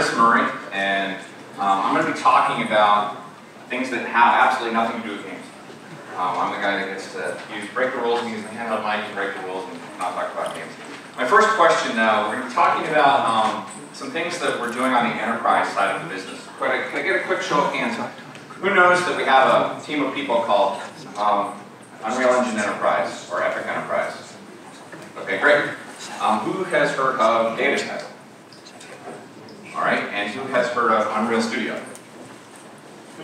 Chris Murray, and I'm going to be talking about things that have absolutely nothing to do with games. I'm the guy that gets to break the rules and use the handheld mic and break the rules and not talk about games. My first question, though, we're going to be talking about some things that we're doing on the enterprise side of the business. Can I get a quick show of hands? Who knows that we have a team of people called Unreal Engine Enterprise, or Epic Enterprise? Okay, great. Who has heard of Datasmith? All right, and who has heard of Unreal Studio?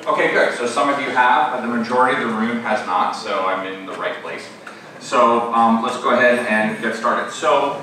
Okay, good. So some of you have, but the majority of the room has not, so I'm in the right place. So let's go ahead and get started. So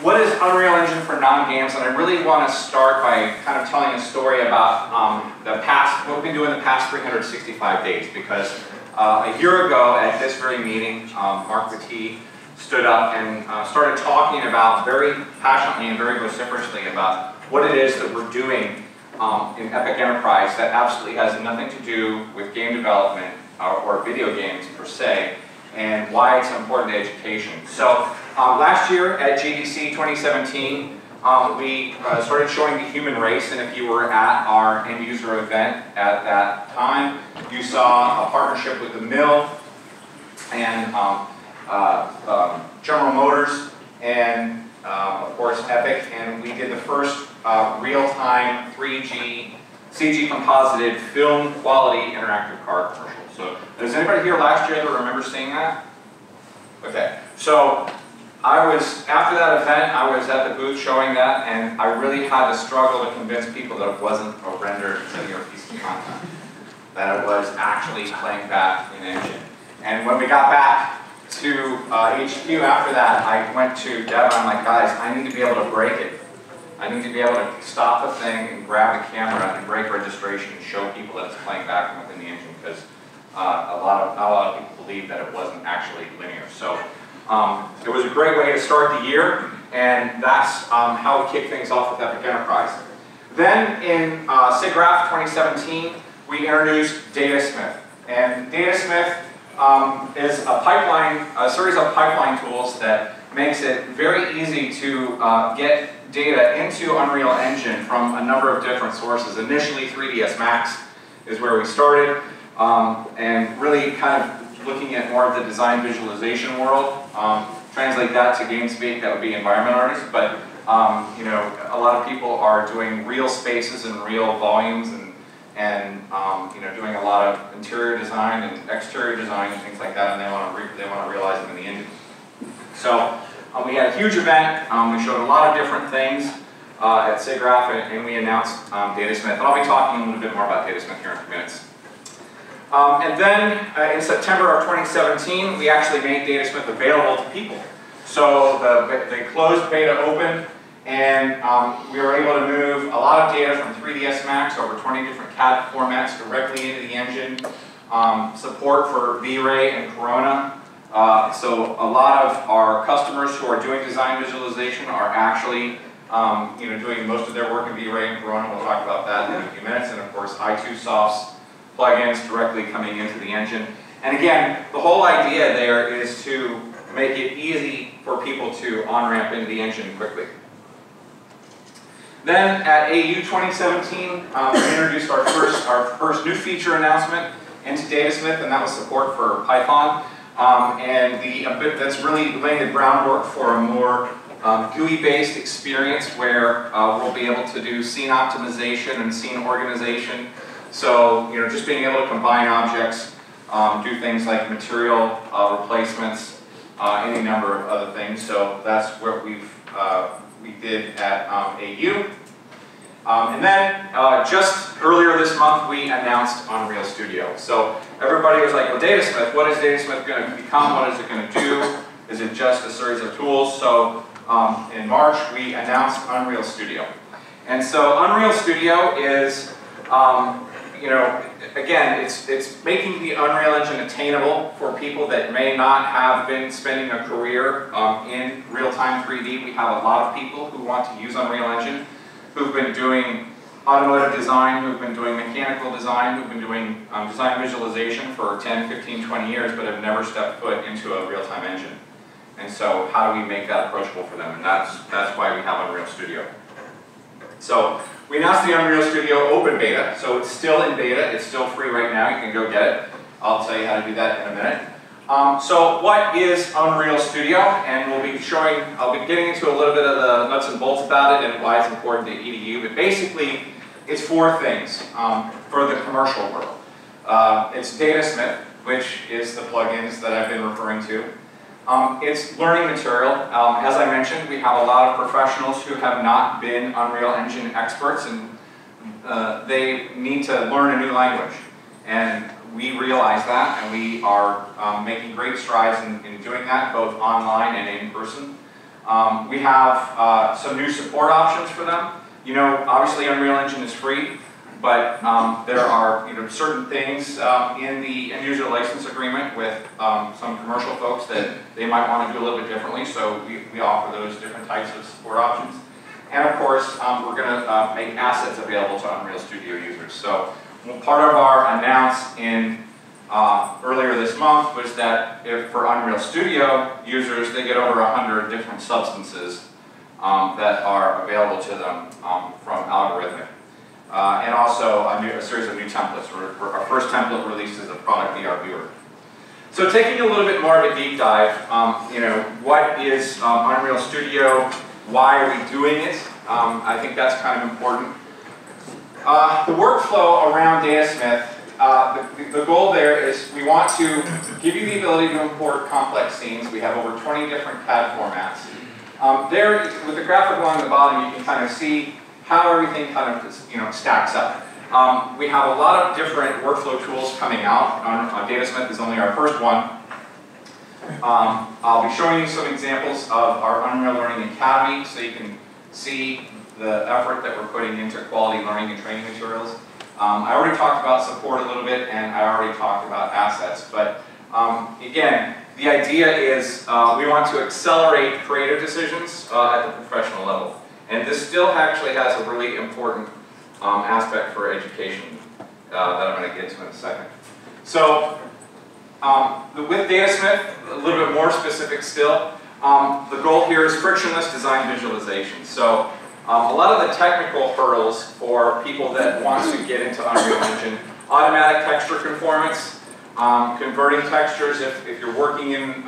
what is Unreal Engine for non-games? And I really want to start by kind of telling a story about what we've been doing the past 365 days, because a year ago at this very meeting, Mark Batty stood up and started talking about very passionately and very vociferously about what it is that we're doing in Epic Enterprise that absolutely has nothing to do with game development or video games per se, and why it's important to education. So last year at GDC 2017, we started showing the human race, and if you were at our end user event at that time, you saw a partnership with the Mill and General Motors and of course Epic, and we did the first real-time 3G CG composited film quality interactive car commercial. So is anybody here last year that remember seeing that? Okay, so after that event, I was at the booth showing that, and I really had to struggle to convince people that it wasn't a rendered linear piece of content, that it was actually playing back in Engine. And when we got back to HQ after that, I went to Dev and I'm like, guys, I need to be able to break it. I need to be able to stop the thing and grab the camera and break registration and show people that it's playing back within the engine, because not a lot of people believe that it wasn't actually linear. So it was a great way to start the year, and that's how we kick things off with Epic Enterprise. Then in SIGGRAPH 2017, we introduced Datasmith. And Datasmith is a series of pipeline tools that makes it very easy to get data into Unreal Engine from a number of different sources. Initially, 3ds Max is where we started, and really kind of looking at more of the design visualization world. Translate that to game speak, that would be environment artists, but you know, a lot of people are doing real spaces and real volumes, and you know, doing a lot of interior design and exterior design and things like that, and they want to realize them in the engine. So we had a huge event. We showed a lot of different things at SIGGRAPH, and we announced Datasmith. And I'll be talking a little bit more about Datasmith here in a few minutes. And then in September of 2017, we actually made Datasmith available to people. So the closed beta opened, and we were able to move a lot of data from 3ds Max over 20 different CAD formats directly into the engine. Support for V-Ray and Corona. So a lot of our customers who are doing design visualization are actually you know, doing most of their work in V-Ray and Corona. We'll talk about that in a few minutes. And of course, i2Soft's plugins directly coming into the engine. And again, the whole idea there is to make it easy for people to on-ramp into the engine quickly. Then at AU 2017, we introduced our first new feature announcement into Datasmith, and that was support for Python. That's really laying the groundwork for a more GUI-based experience where we'll be able to do scene optimization and scene organization. So, you know, just being able to combine objects, do things like material replacements, any number of other things. So that's what we did at AU. And then just earlier this month, we announced Unreal Studio. So everybody was like, well, Datasmith, what is Datasmith going to become? What is it going to do? Is it just a series of tools? So in March, we announced Unreal Studio. And so Unreal Studio is, you know, again, it's making the Unreal Engine attainable for people that may not have been spending a career in real-time 3D. We have a lot of people who want to use Unreal Engine, who've been doing automotive design, who've been doing mechanical design, who've been doing design visualization for 10, 15, 20 years, but have never stepped foot into a real-time engine. And so how do we make that approachable for them? And that's why we have Unreal Studio. So we announced the Unreal Studio Open Beta, so it's still in beta, it's still free right now, you can go get it. I'll tell you how to do that in a minute. So what is Unreal Studio? And I'll be getting into a little bit of the nuts and bolts about it and why it's important to EDU, but basically it's 4 things for the commercial world. It's Datasmith, which is the plugins that I've been referring to. It's learning material. As I mentioned, we have a lot of professionals who have not been Unreal Engine experts, and they need to learn a new language. And we realize that, and we are making great strides in doing that, both online and in person. We have some new support options for them. You know, obviously Unreal Engine is free, but there are certain things in the end user license agreement with some commercial folks that they might want to do a little bit differently, so we offer those different types of support options. And of course, we're going to make assets available to Unreal Studio users. So part of our announce in earlier this month was that for Unreal Studio users, they get over 100 different substances that are available to them from Algorithmic. And also a series of new templates. Our first template released is a product VR viewer. So taking a little bit more of a deep dive, what is Unreal Studio? Why are we doing it? I think that's kind of important. The workflow around Datasmith, the goal there is we want to give you the ability to import complex scenes. We have over 20 different CAD formats. There, with the graphic along the bottom, you can kind of see how everything kind of stacks up. We have a lot of different workflow tools coming out. Datasmith is only our first one. I'll be showing you some examples of our Unreal Learning Academy so you can see the effort that we're putting into quality learning and training materials. I already talked about support a little bit, and I already talked about assets. But again, the idea is we want to accelerate creative decisions at the professional level. And this still actually has a really important aspect for education that I'm going to get to in a second. So with Datasmith, a little bit more specific still, the goal here is frictionless design visualization. So a lot of the technical hurdles for people that want to get into Unreal Engine, automatic texture conformance, converting textures if you're working in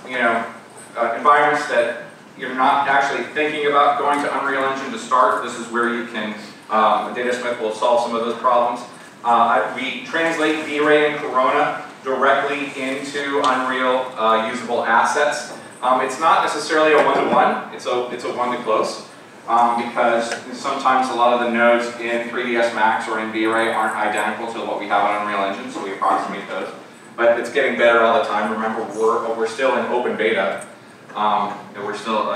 environments that you're not actually thinking about going to Unreal Engine to start. This is where you can, Datasmith will solve some of those problems. We translate V-Ray and Corona directly into Unreal usable assets. It's not necessarily a one-to-one, it's a one-to-close. Because sometimes a lot of the nodes in 3ds Max or in V-Ray aren't identical to what we have on Unreal Engine, so we approximate those. But it's getting better all the time. Remember, we're still in open beta. We're still,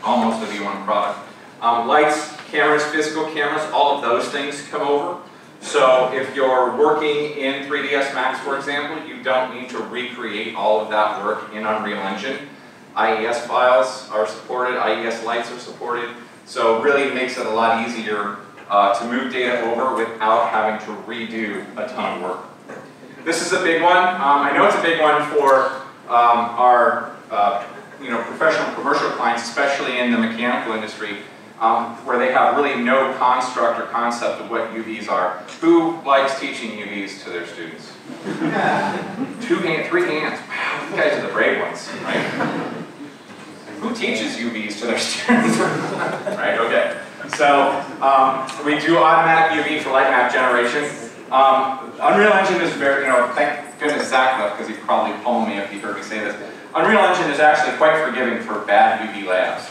almost a V1 product. Lights, cameras, physical cameras, all of those things come over. So if you're working in 3ds Max, for example, you don't need to recreate all of that work in Unreal Engine. IES files are supported, IES lights are supported, so really it makes it a lot easier to move data over without having to redo a ton of work. This is a big one. I know it's a big one for our professional commercial clients, especially in the mechanical industry, where they have really no construct or concept of what UVs are. Who likes teaching UVs to their students? 3 hands. Wow, you guys are the brave ones, right? Who teaches UVs to their students? Right, okay. So we do automatic UV for light map generation. Unreal Engine is very, thank goodness Zach left because he'd probably pummel me if he heard me say this. Unreal Engine is actually quite forgiving for bad UV layouts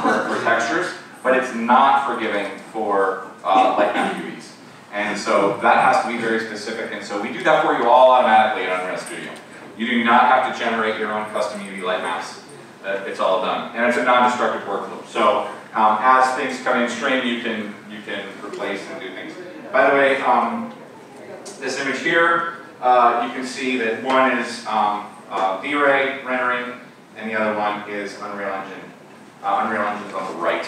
for textures, but it's not forgiving for light map UVs. And so that has to be very specific, and so we do that for you all automatically in Unreal Studio. You do not have to generate your own custom UV light maps. It's all done, and it's a non-destructive workflow. So as things come in stream, you can replace and do things. By the way, this image here, you can see that one is V-Ray rendering, and the other one is Unreal Engine. Unreal Engine is on the right,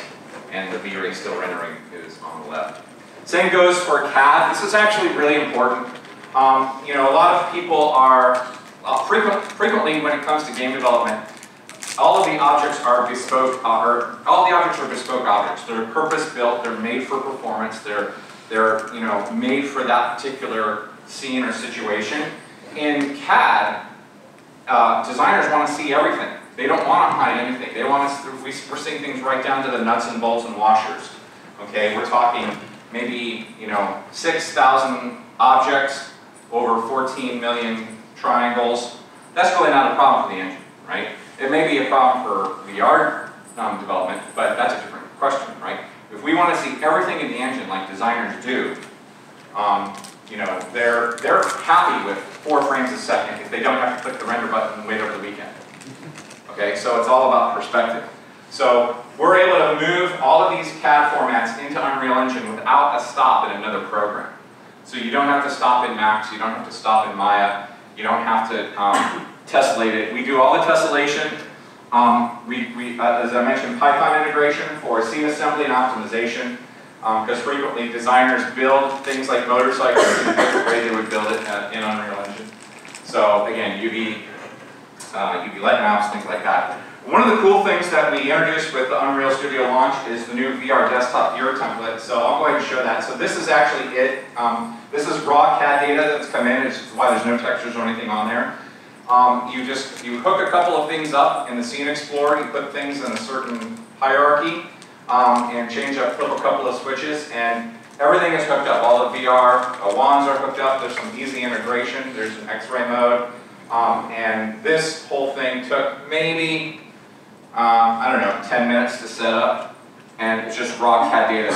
and the V-Ray still rendering is on the left. Same goes for CAD. This is actually really important. A lot of people are frequently when it comes to game development, all of the objects are bespoke, all the objects are bespoke objects. They're purpose-built, they're made for performance, they're made for that particular scene or situation. In CAD, designers want to see everything. They don't want to hide anything. They want us, we're seeing things right down to the nuts and bolts and washers. Okay, we're talking maybe 6,000 objects over 14 million triangles. That's really not a problem for the engine, right? It may be a problem for VR development, but that's a different question, right? If we want to see everything in the engine like designers do, they're happy with 4 frames a second if they don't have to click the render button and wait over the weekend. Okay, so it's all about perspective. So we're able to move all of these CAD formats into Unreal Engine without a stop in another program. So you don't have to stop in Max, you don't have to stop in Maya, you don't have to tessellate it. We do all the tessellation. As I mentioned, Python integration for scene assembly and optimization, because frequently designers build things like motorcycles in a different way they would build it in Unreal Engine. So again, UV light maps, things like that. One of the cool things that we introduced with the Unreal Studio launch is the new VR desktop viewer template. So I'll go ahead and show that. So this is actually it. This is raw CAD data that's come in. It's why there's no textures or anything on there. You hook a couple of things up in the Scene Explorer. You put things in a certain hierarchy and flip a couple of switches, and everything is hooked up. All the VR wands are hooked up. There's some easy integration. There's an X-ray mode. And this whole thing took maybe, 10 minutes to set up, and it's just raw CAD data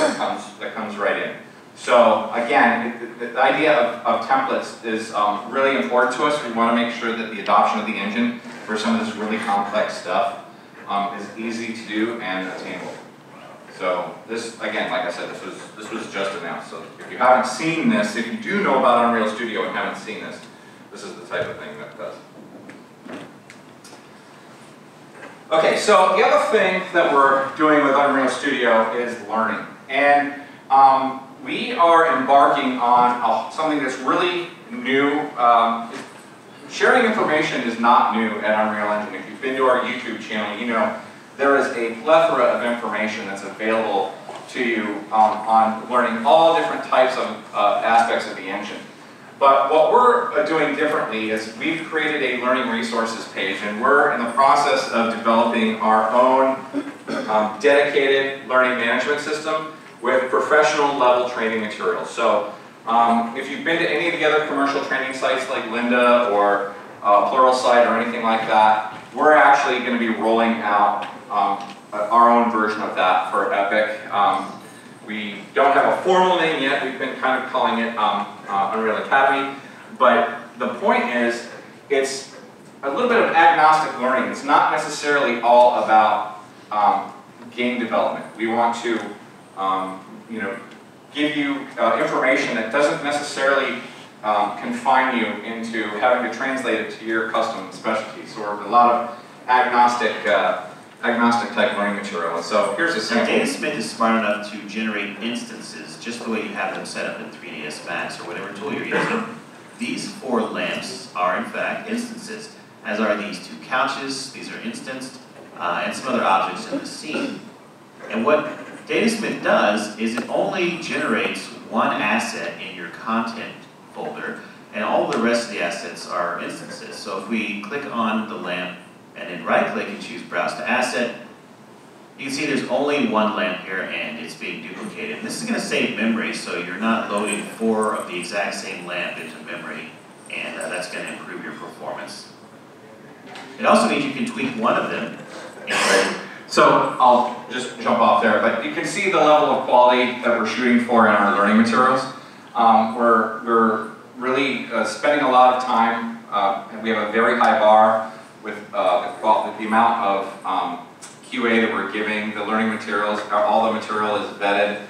that comes right in. So again, the idea of templates is really important to us. We want to make sure that the adoption of the engine for some of this really complex stuff is easy to do and attainable. So this, again, like I said, this was just announced. So if you haven't seen this, if you do know about Unreal Studio and haven't seen this, this is the type of thing that it does. Okay, so the other thing that we're doing with Unreal Studio is learning. And we are embarking on something that's really new. Sharing information is not new at Unreal Engine. If you've been to our YouTube channel, you know there is a plethora of information that's available to you on learning all different types of aspects of the engine. But what we're doing differently is we've created a learning resources page, and we're in the process of developing our own dedicated learning management system with professional level training materials. So if you've been to any of the other commercial training sites like Lynda or Pluralsight or anything like that, we're actually going to be rolling out our own version of that for Epic. We don't have a formal name yet. We've been kind of calling it Unreal Academy. But the point is, it's a little bit of agnostic learning. It's not necessarily all about game development. We want to give you information that doesn't necessarily confine you into having to translate it to your custom specialties. So we're a lot of agnostic type learning material. And so here's a sample. Datasmith is smart enough to generate instances just the way you have them set up in 3ds Max or whatever tool you're using. These 4 lamps are in fact instances, as are these 2 couches. These are instanced, and some other objects in the scene. And what Datasmith does is it only generates one asset in your content folder, and all the rest of the assets are instances. So if we click on the lamp and then right-click and choose Browse to Asset, you can see there's only one lamp here and it's being duplicated. And this is going to save memory, so you're not loading 4 of the exact same lamp into memory, and that's going to improve your performance. It also means you can tweak one of them. So I'll just jump off there, but you can see the level of quality that we're shooting for in our learning materials. We're really spending a lot of time, and we have a very high bar with the amount of QA that we're giving the learning materials. All the material is vetted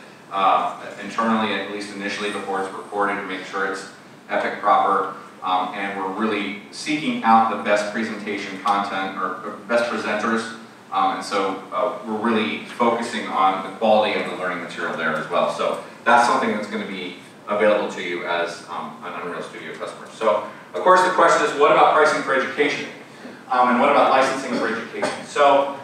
internally, at least initially, before it's recorded to make sure it's Epic proper. And we're really seeking out the best presentation content or best presenters. And so we're really focusing on the quality of the learning material there as well. So that's something that's going to be available to you as an Unreal Studio customer. So, of course, the question is, what about pricing for education? And what about licensing for education? So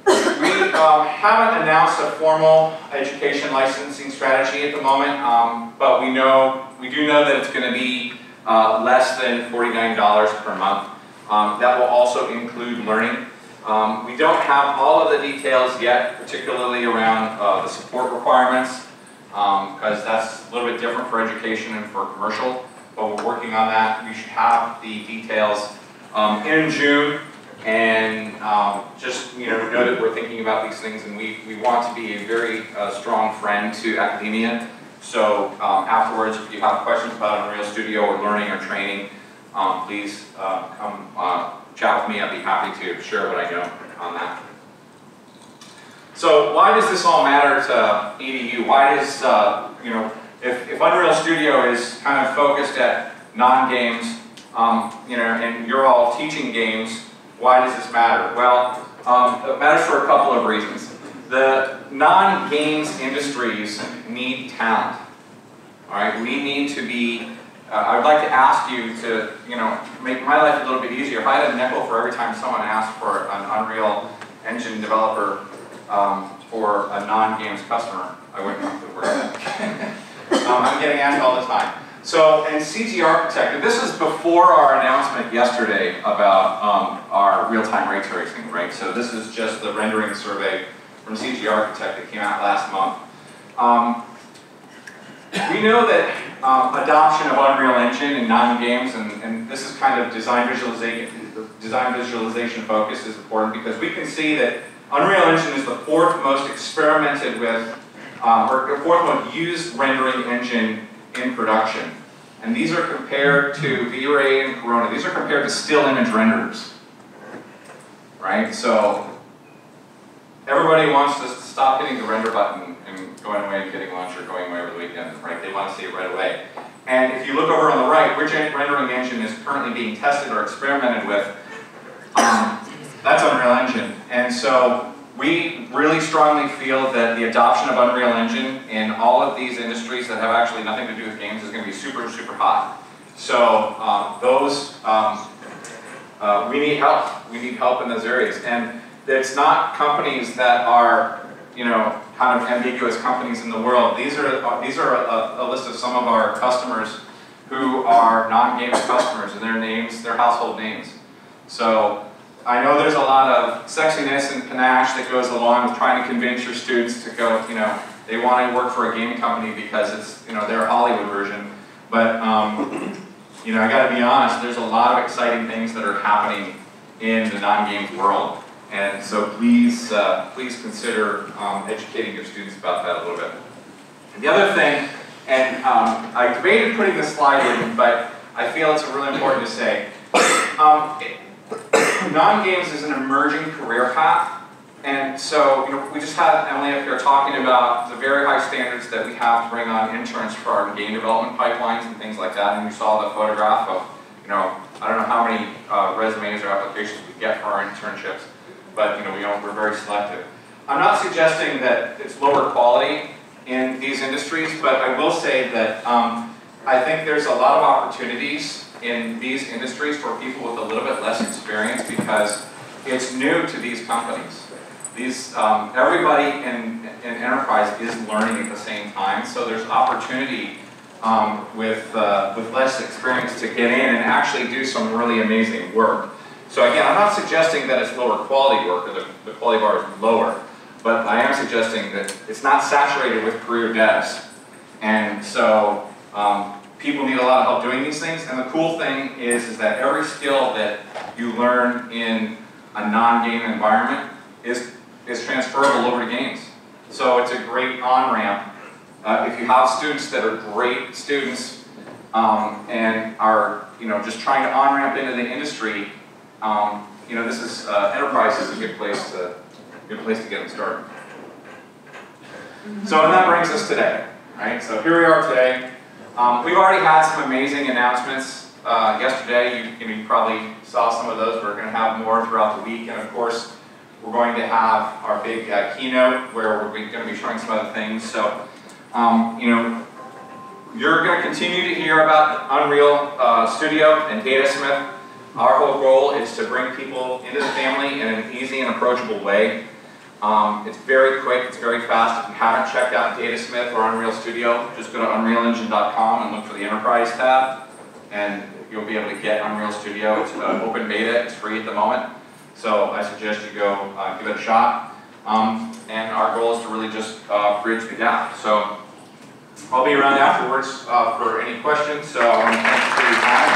we haven't announced a formal education licensing strategy at the moment, but we do know that it's going to be less than $49 per month. That will also include learning. We don't have all of the details yet, particularly around the support requirements, because that's a little bit different for education and for commercial, but we're working on that. We should have the details in June, and just know that we're thinking about these things, and we want to be a very strong friend to academia. So afterwards, if you have questions about Unreal Studio or learning or training, please come chat with me. I'd be happy to share what I know on that. So why does this all matter to EDU? Why does, if Unreal Studio is kind of focused at non-games, and you're all teaching games, why does this matter? Well, it matters for a couple of reasons. The non-games industries need talent. All right, we need to be. I would like to ask you to, make my life a little bit easier. If I had a nickel for every time someone asked for an Unreal Engine developer for a non-games customer, I wouldn't have to work. I'm getting asked all the time. So, and CG Architect, this is before our announcement yesterday about our real-time ray tracing, right? So this is just the rendering survey from CG Architect that came out last month. We know that adoption of Unreal Engine in non-games, and this is kind of design visualization focus is important, because we can see that Unreal Engine is the fourth most experimented with, or the fourth most used rendering engine in production. And these are compared to V-Ray and Corona. These are compared to still image renderers, right? So everybody wants us to stop hitting the render button and going away and getting lunch or going away over the weekend, right? They want to see it right away. And if you look over on the right, which rendering engine is currently being tested or experimented with, that's Unreal Engine. And so we really strongly feel that the adoption of Unreal Engine in all of these industries that have actually nothing to do with games is going to be super, super hot. So we need help. We need help in those areas. And it's not companies that are, kind of ambiguous companies in the world. These are a list of some of our customers who are non-games customers, and their names, their household names. So I know there's a lot of sexiness and panache that goes along with trying to convince your students to go, they want to work for a game company because it's, their Hollywood version. But, I got to be honest, there's a lot of exciting things that are happening in the non-games world. And so please, please consider educating your students about that a little bit. And the other thing, and I debated putting this slide in, but I feel it's really important to say. Non-games is an emerging career path, and so we just had Emily up here talking about the very high standards that we have to bring on interns for our game development pipelines and things like that. And you saw the photograph of, I don't know how many resumes or applications we get for our internships, but we're very selective. I'm not suggesting that it's lower quality in these industries, but I will say that I think there's a lot of opportunities in these industries for people with a little bit less experience, because it's new to these companies. Everybody in enterprise is learning at the same time, so there's opportunity with less experience to get in and actually do some really amazing work. So again, I'm not suggesting that it's lower quality work, or the quality bar is lower, but I am suggesting that it's not saturated with career devs. And so people need a lot of help doing these things, and the cool thing is that every skill that you learn in a non-game environment is transferable over to games. So it's a great on-ramp. If you have students that are great students and are just trying to on-ramp into the industry, this is enterprise is a good place to get them started. So and that brings us today, right? So here we are today. We've already had some amazing announcements yesterday. You probably saw some of those. We're going to have more throughout the week, and of course, we're going to have our big keynote where we're going to be showing some other things. So, you're going to continue to hear about Unreal Studio and Datasmith. Our whole goal is to bring people into the family in an easy and approachable way. It's very quick, it's very fast. If you haven't checked out Datasmith or Unreal Studio, just go to unrealengine.com and look for the Enterprise tab, and you'll be able to get Unreal Studio. It's open beta, it's free at the moment, so I suggest you go give it a shot. And our goal is to really just bridge the gap. So I'll be around afterwards for any questions, so I want to thank you for your time.